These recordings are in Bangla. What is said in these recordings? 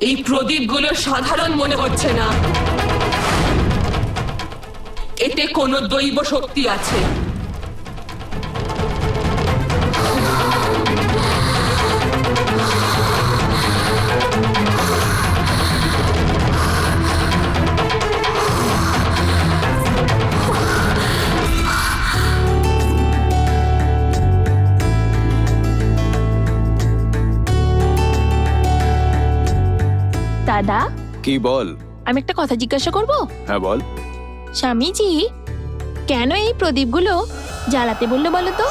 এই প্রদীপগুলো সাধারণ মনে হচ্ছে না, এতে কোনো দৈব শক্তি আছে। দাদা, কি বল? আমি একটা কথা জিজ্ঞাসা করব? হ্যাঁ বল। স্বামীজি কেন এই প্রদীপগুলো জ্বালাতে বললো বলো তো?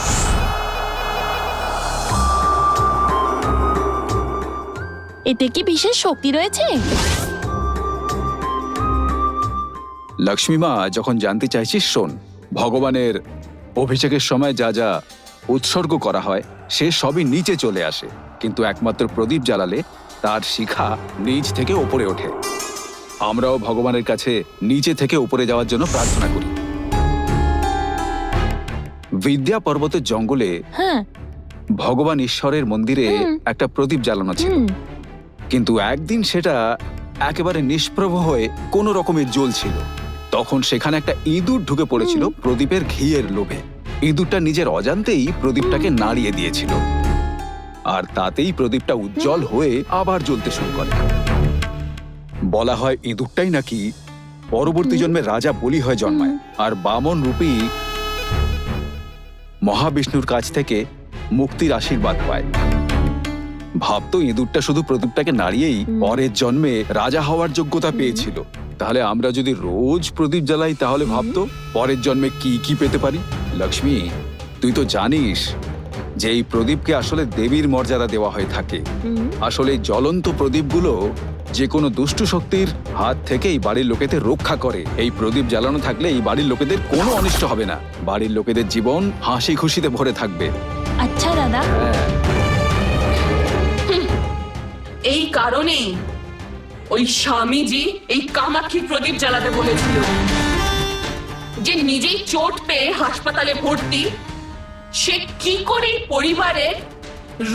এতে কি বিশেষ শক্তি রয়েছে? লক্ষ্মী মা, যখন জানতে চাইছিস শোন। ভগবানের অভিষেকের সময় যা যা উৎসর্গ করা হয় সে সবই নিচে চলে আসে, কিন্তু একমাত্র প্রদীপ জ্বালালে তার শিখা নিচ থেকে ওপরে ওঠে। আমরাও ভগবানের কাছে নিচে থেকে উপরে যাওয়ার জন্য প্রার্থনা করি। বিদ্যা পর্বতের জঙ্গলে হ্যাঁ। ভগবান ঈশ্বরের মন্দিরে একটা প্রদীপ জ্বালানো ছিল, কিন্তু একদিন সেটা একেবারে নিষ্প্রভ হয়ে কোনো রকমের জ্বলছিল। তখন সেখানে একটা ইঁদুর ঢুকে পড়েছিল প্রদীপের ঘিয়ের লোভে। ইঁদুরটা নিজের অজান্তেই প্রদীপটাকে নাড়িয়ে দিয়েছিল, আর তাতেই প্রদীপটা উজ্জ্বল হয়ে আবার জ্বলতে শুরু করে। বলা হয় ইঁদুরটাই নাকি পরবর্তী জন্মে রাজা বলি হয়ে জন্মায়, আর বামন রূপী মহাবিষ্ণুর কাছ থেকে মুক্তির আশীর্বাদ পায়। ভাবতো ইঁদুরটা শুধু প্রদীপটাকে নাড়িয়েই পরের জন্মে রাজা হওয়ার যোগ্যতা পেয়েছিল। তাহলে আমরা যদি রোজ প্রদীপ জ্বালাই তাহলে ভাবতো পরের জন্মে কি কি পেতে পারি। লক্ষ্মী, তুই তো জানিস যে এই প্রদীপকে আসলে দেবীর মর্যাদা দেওয়া হয়ে থাকে। আসলে এই জ্বলন্ত প্রদীপগুলো যে কোনো দুষ্টু শক্তির হাত থেকে এই বাড়ির লোকেদের রক্ষা করে। এই প্রদীপ জ্বালানো থাকলে এই বাড়ির লোকেদের কোনো অনিষ্ট হবে না, বাড়ির লোকেদের জীবন হাসি খুশিতে ভরে থাকবে। আচ্ছা দাদা। এই কারণেই ওই স্বামীজি এই কামাক্ষী প্রদীপ জ্বালাতে বলেছিল। যে নিজেই চোট পেয়ে হাসপাতালে ভর্তি, সে কি করে পরিবারের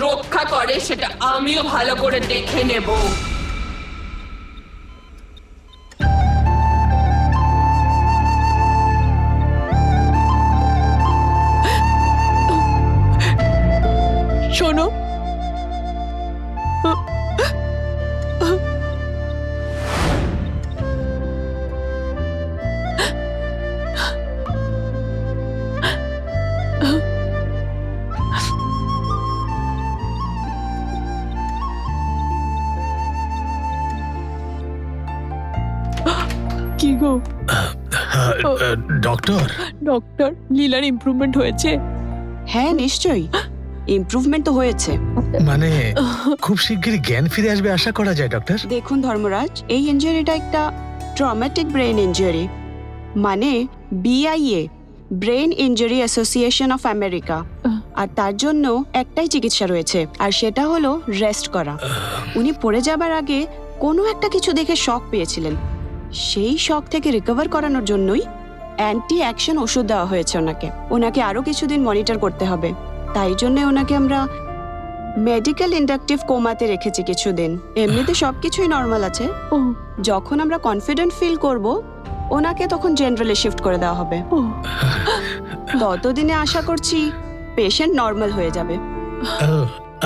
রক্ষা করে সেটা আমিও ভালো করে দেখে নেব। শোনো, কি গো ডক্টর, ডক্টর, লীলার ইমপ্রুভমেন্ট হয়েছে? হ্যাঁ নিশ্চয়ই, ইমপ্রুভমেন্ট তো হয়েছে। মানে খুব শিগগিরই জ্ঞান ফিরে আসবে আশা করা যায় ডক্টর? দেখুন ধর্মরাজ, এই ইনজুরিটা একটা ট্রমাটিক ব্রেন ইনজুরি, মানে BIA, brain injury association of America. আর তার জন্য একটাই চিকিৎসা রয়েছে, আর সেটা হলো রেস্ট করা। উনি পড়ে যাবার আগে কোনো একটা কিছু দেখে শক পেয়েছিলেন, সেই শক থেকে রিকভার করানোর জন্যই অ্যান্টি অ্যাকশন ওষুধ দেওয়া হয়েছে ওনাকে। ওনাকে আরো কিছুদিন মনিটর করতে হবে, তাই জন্য ওনাকে আমরা মেডিকেল ইন্ডাকটিভ কোমাতে রেখেছি কিছুদিন। এমনিতে সবকিছুই নর্মাল আছে। যখন আমরা কনফিডেন্ট ফিল করব ওনাকে তখন জেনারেলে শিফট করে দেওয়া হবে। ততদিনে আশা করছি পেশেন্ট নর্মাল হয়ে যাবে।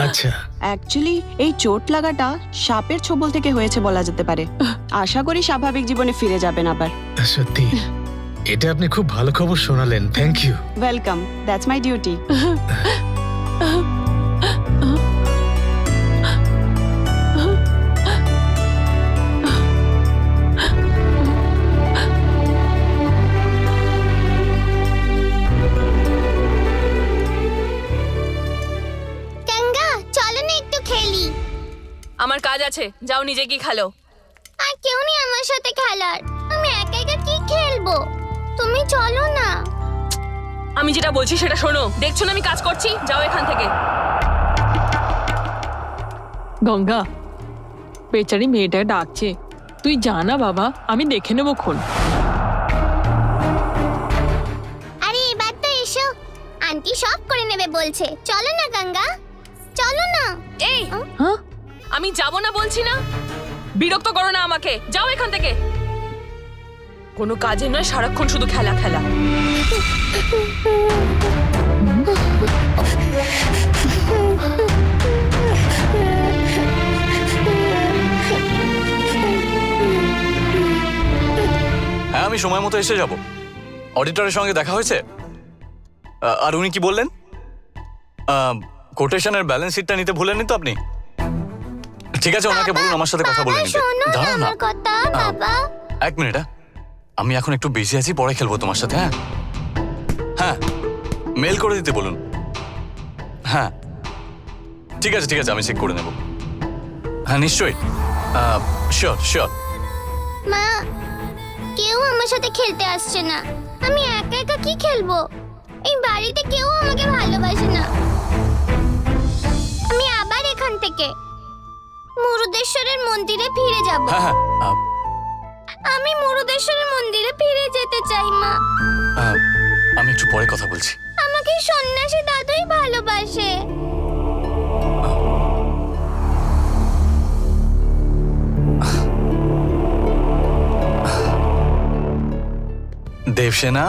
আচ্ছা, অ্যাকচুয়ালি এই চোট লাগাটা সাপের ছোবল থেকে হয়েছে বলা যেতে পারে। আশা করি স্বাভাবিক জীবনে ফিরে যাবেন আবার। সত্যি এটা আপনি খুব ভালো খবর শোনালেন, thank you. Welcome, that's my duty. আমার কাজ আছে, যাও নিজে কি খেলো। আর কেউ নেই আমার সাথে খেলার, আমি একা একা কি খেলবো? তুমি চলো না। আমি যেটা বলছি সেটা শোনো, দেখছো না আমি কাজ করছি, যাও এখান থেকে। গঙ্গা, বেচারি মেয়েটা ডাকছে, তুই জানা বাবা, আমি দেখে নেবো খন। আরে এবার তো এসো, আন্টি সব করে নেবে বলছে। চলো না গঙ্গা, চলো না। এই, আমি যাব না বলছি না। বিরক্ত করো না আমাকে, যাও এখান থেকে। কোনো কাজে নয়, সারাক্ষণ শুধু খেলা খেলা। হ্যাঁ, আমি সময় মতো এসে যাব। অডিটরের সঙ্গে দেখা হয়েছে? আর উনি কি বললেন? কোটেশনের ব্যালেন্স শিটটা নিতে ভুলেননি তো আপনি? ঠিক আছে, ওনাকে বলুন আমার সাথে কথা বলে নিতে। শোনো না দাঁড়াও না, আমার কথা বাবা। এক মিনিট। আমি এখন একটু বিজি আছি, পরে খেলবো তোমার সাথে। হ্যাঁ হ্যাঁ, মেল করে দিতে বলুন। হ্যাঁ ঠিক আছে ঠিক আছে, আমি চেক করে নেব। হ্যাঁ নিশ্চয়ই, শিওর শিওর। মা, কেউ আমার সাথে খেলতে আসছে না। আমি একা একা কি খেলবো? এই বাড়িতে কেউ আমাকে ভালোবাসে না। আমি আবার এখান থেকে মুরুদেশ্বরের মন্দিরে ফিরে যাব। হ্যাঁ হ্যাঁ, আমি মুরুদেশ্বরের মন্দিরে ফিরে যেতে চাই মা। আমি একটু পরে কথা বলছি। আমাকে সন্ন্যাসী দাদুই ভালোবাসে। দেবসেনা,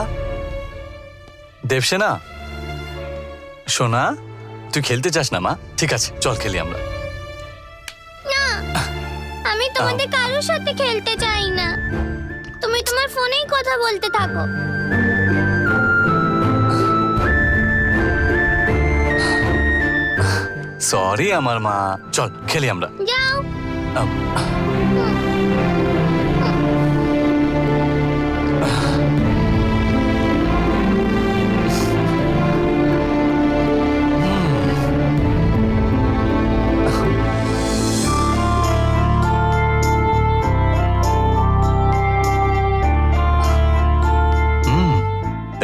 দেবসেনা, সোনা, তুই খেলতে চাস না মা? ঠিক আছে, চল খেলি আমরা। না, আমি তোমাদের কারোর সাথে খেলতে চাই না। তুমি তোমার ফোনেই কথা বলতে থাকো। সরি আমার মা, চল খেলি আমরা। যাও। আম,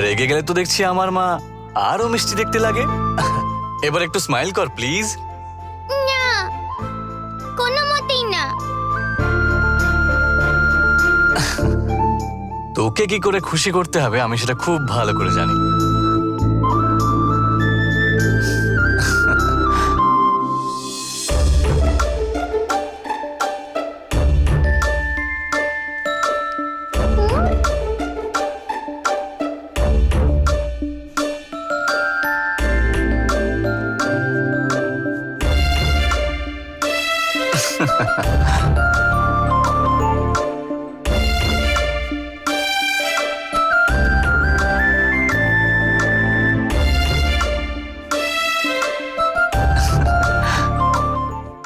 রেগে গেলে তো দেখছি আমার মা আরো মিষ্টি দেখতে লাগে। এবার একটু স্মাইল কর প্লিজ। না, কোনো মতেই না। তোকে কি করে খুশি করতে হবে আমি সেটা খুব ভালো করে জানি।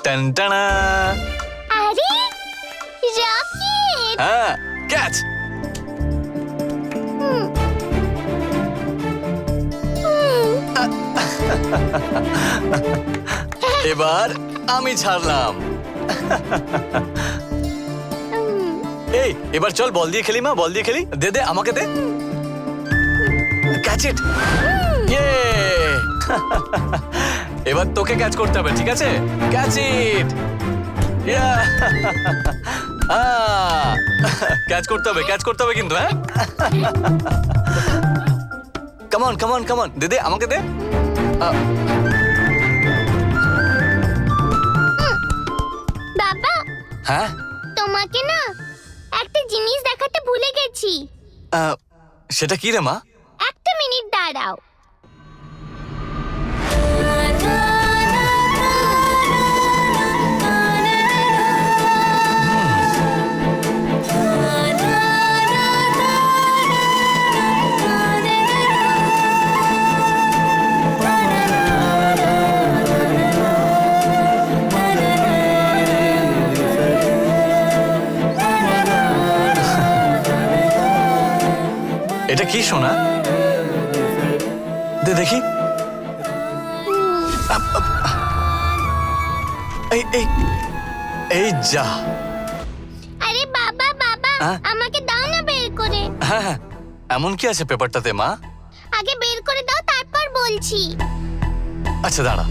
টানটানা। আরে রকেট! হ্যাঁ, ক্যাচ। এবার আমি ছাড়লাম। এই, এবার চল বল দিয়ে খেলি মা, বল দিয়ে খেলি। দে দে, আমাকে দে। ক্যাচ ইট। ইয়ে। এবার তোকে ক্যাচ করতে হবে, ঠিক আছে? ক্যাচ ইট। ক্যাচ করতে হবে, ক্যাচ করতে হবে কিন্তু। হ্যাঁ, কামন কামন কামন, দে দে, আমাকে দে। বাবা, হ্যাঁ, তোমাকে না একটা জিনিস দেখাতে ভুলে গেছি। সেটা কি রে মা? একটা মিনিট দাঁড়াও। এটা কি সোনা? দে দেখি। এই এই এই যা। আরে বাবা বাবা, আমাকে দাও না বের করে। হ্যাঁ হ্যাঁ, এমন কি আছে পেপারটাতে মা? আগে বের করে দাও, তারপর বলছি। আচ্ছা দাঁড়া।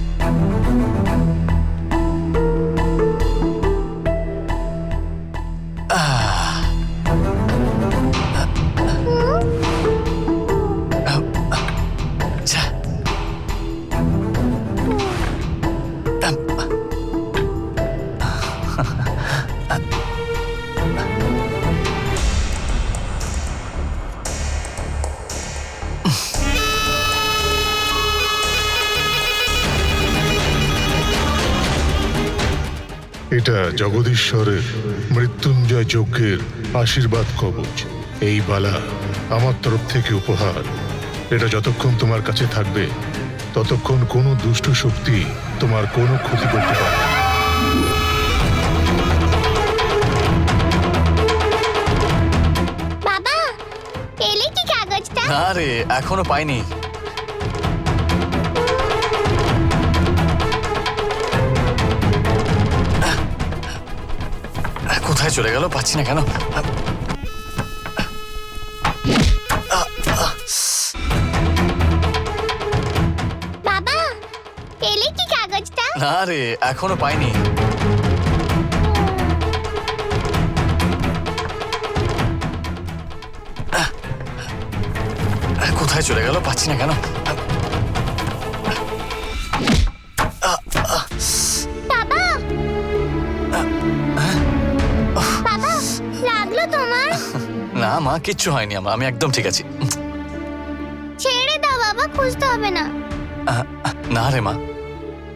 এটা জগদীশ্বরের মৃত্যুঞ্জয় যজ্ঞের আশীর্বাদ কবচ। এই বালা আমার তরফ থেকে উপহার। এটা যতক্ষণ তোমার কাছে থাকবে ততক্ষণ কোনো দুষ্ট শক্তি তোমার কোনো ক্ষতি করতে পারবে না। বাবা পেলে কি কাগজটা? না রে, এখনো পাইনি। কোথায় চলে গেল, পাচ্ছি না কেন? বাবা পেলে কি কাগজটা? না রে, এখনো পাইনি। কোথায় চলে গেল, পাচ্ছি না কেন? বাবা বাবা লাগলো তোমার? না মা, কিচ্ছু হয়নি আমার, আমি একদম ঠিক আছি। ছেড়ে দাও বাবা, খুঁজতে হবে না। না রে মা,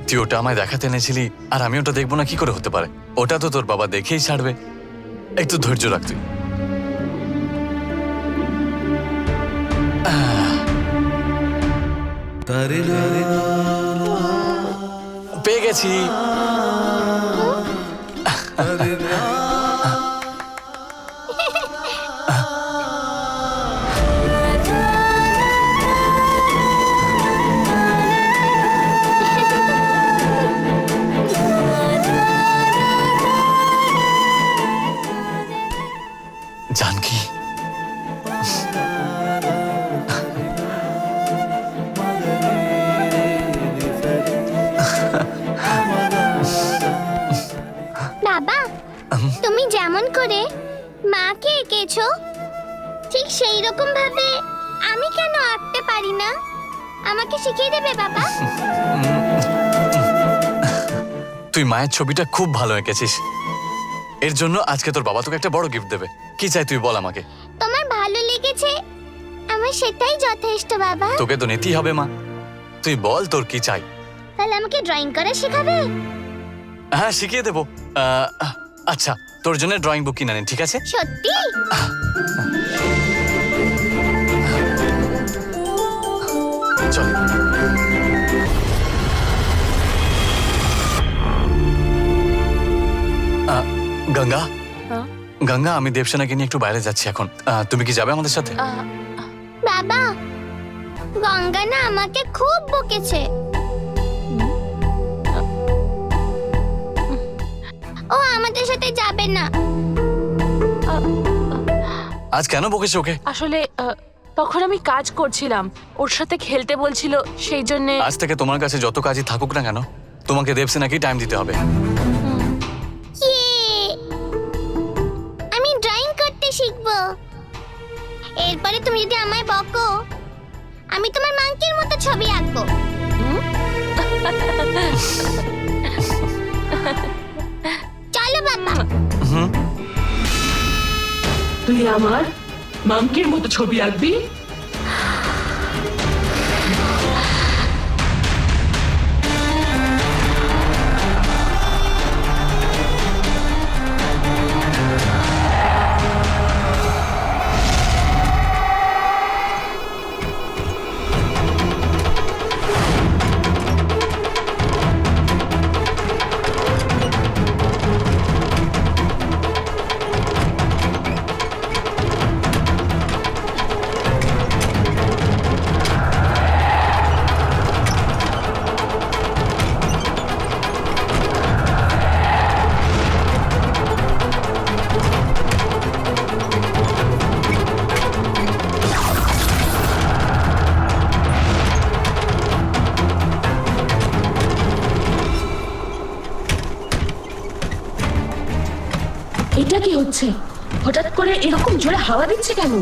তুই ওটা আমায় দেখাতে এনেছিলি আর আমি ওটা দেখবো না কি করে হতে পারে? ওটা তো তোর বাবা দেখেই ছাড়বে। একটু ধৈর্য রাখ তুই। পেয়ে গেছি। জানকি, বাবা তুমি যেমন করে মাকে এঁকেছো ঠিক সেই রকম ভাবে আমি কেন আঁকতে পারি না? আমাকে শিখিয়ে দেবে বাবা? তুই মায়ের ছবিটা খুব ভালো এঁকেছিস। এর জন্য আজকে তোর বাবা তোকে একটা বড় গিফট দেবে। কি চাই তুই বল আমাকে। তোমার ভালো লেগেছে, আমার সেটাই যথেষ্ট বাবা। তোকে তো নিতেই হবে মা, তুই বল তোর কি চাই। তাহলে আমাকে ড্রয়িং করা শেখাবে? হ্যাঁ, শিখিয়ে দেবো। আচ্ছা, তোর জন্য ড্রয়িং বুক কিনে নিন, ঠিক আছে? সত্যি? চল। গঙ্গা, হ্যাঁ? গঙ্গা, আমি দেবসেনাকে নিয়ে একটু বাইরে যাচ্ছি এখন। তুমি কি যাবে আমাদের সাথে? বাবা গঙ্গা না আমাকে খুব বকেছে। ও আমাদের সাথে যাবে না। আজ কেন বকেছে ওকে? আসলে তখন আমি কাজ করছিলাম, ওর সাথে খেলতে বলছিল, সেই জন্যে। আজ থেকে তোমার কাছে যত কাজই থাকুক না কেন, তোমাকে দেবসেনাকেই টাইম দিতে হবে। ইয়ে, আমি ড্রয়িং করতে শিখবো। এরপরে তুমি যদি আমায় বকো, আমি তোমার মাংকির মতো ছবি আঁকবো। চলো বাবা। তুই আমার মাংকির মতো ছবি আঁকবি? এটা কি হচ্ছে? হঠাৎ করে এরকম জোরে হাওয়া দিচ্ছে কেন?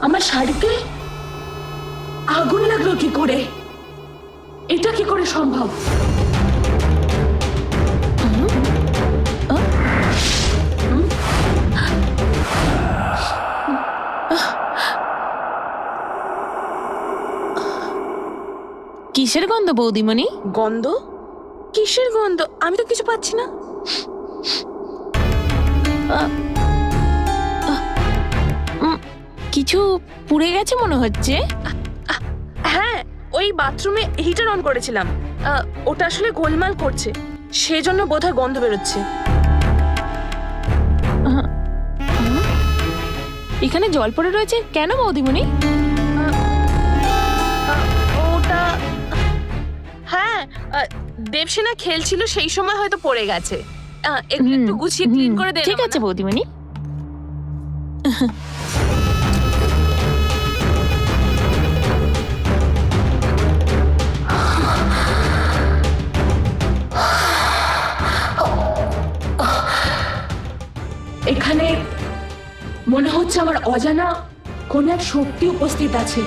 আমার শাড়িতে আগুন লাগলো কি করে? এটা কি করে সম্ভব? কিসের গন্ধ বৌদিমণি? গন্ধ? কিসের গন্ধ? আমি তো কিছু পাচ্ছি না। কিছু পুড়ে গেছে মনে হচ্ছে। হ্যাঁ, ওই বাথরুমে হিটার অন করেছিলাম, ওটা আসলে গোলমাল করছে, সেজন্য বোধহয় গন্ধ বেরোচ্ছে। এখানে জল পড়ে রয়েছে কেন বৌদিমণি? ওটা হ্যাঁ, দেবসেনা খেলছিল সেই সময় হয়তো পড়ে গেছে। এগুলো একটু গুছিয়ে ক্লিন করে দেন। ঠিক আছে বৌদিমণি। এখানে মনে হচ্ছে আমার অজানা কোন এক শক্তি উপস্থিত আছে।